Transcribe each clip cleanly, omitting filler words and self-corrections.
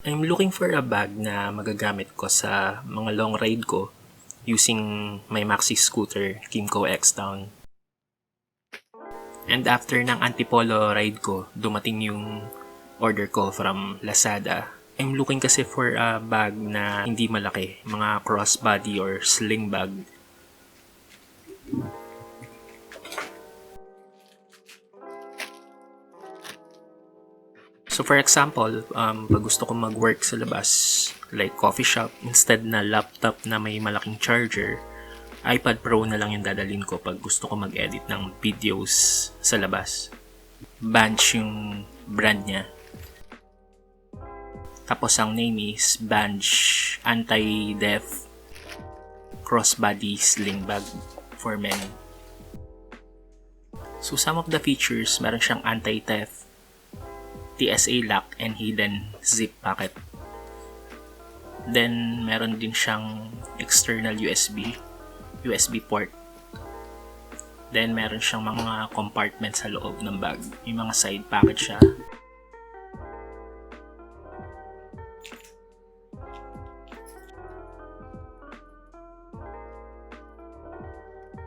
I'm looking for a bag na magagamit ko sa mga long ride ko using my maxiscooter Kimco X-Town. And after ng Antipolo ride ko, dumating yung order ko from Lazada. I'm looking kasi for a bag na hindi malaki, mga crossbody or sling bag. So for example, pag gusto ko mag-work sa labas, like coffee shop, instead na laptop na may malaking charger, iPad Pro na lang yung dadalhin ko pag gusto ko mag-edit ng videos sa labas. Bange yung brand niya. Tapos ang name is Bange Anti-Theft Crossbody Sling Bag for men. So some of the features, meron siyang anti-theft, TSA lock and hidden zip pocket. Then meron din siyang external USB port. Then meron siyang mga compartment sa loob ng bag. Yung mga side pocket siya.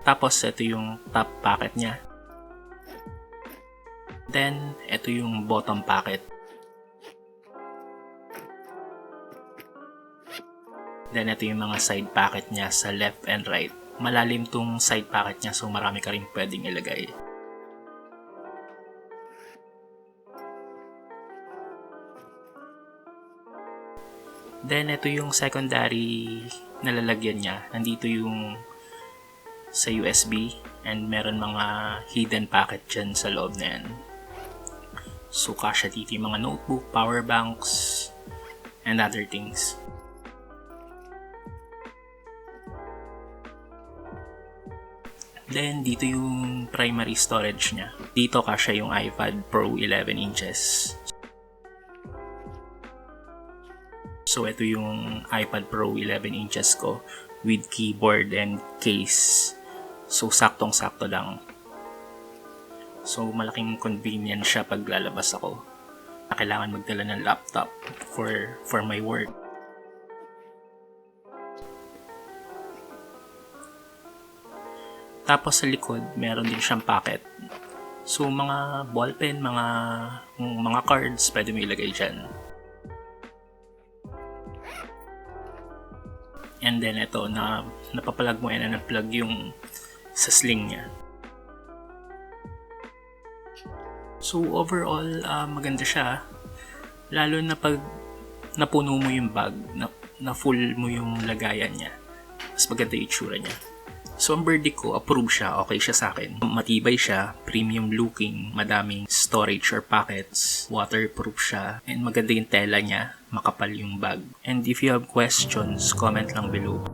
Tapos ito yung top pocket niya. Then, ito yung bottom pocket. Then, ito yung mga side pocket niya sa left and right. Malalim tong side pocket niya, so marami ka rin pwedeng ilagay. Then, ito yung secondary na lalagyan niya. Nandito yung sa USB and meron mga hidden pocket dyan sa loob na yan. So, kasya dito yung mga notebook, power banks, and other things. Then, dito yung primary storage niya. Dito kasya yung iPad Pro 11 inches. So, ito yung iPad Pro 11 inches ko with keyboard and case. So, saktong-sakto lang. So, malaking convenience siya pag lalabas ako. Kailangan magdala ng laptop for my work. Tapos sa likod, meron din siyang pocket. So, mga ballpen, mga cards, pwede mo ilagay dyan. And then, ito, napapalag mo yan na na-plug yung sa sling niya. So overall, maganda siya. Lalo na pag napuno mo yung bag, na full mo yung lagayan niya. Mas maganda yung itsura niya. So ang verdict ko, approve siya, okay siya sa akin. Matibay siya, premium looking, madaming storage or pockets, waterproof siya, and maganda yung tela niya, makapal yung bag. And if you have questions, comment lang below.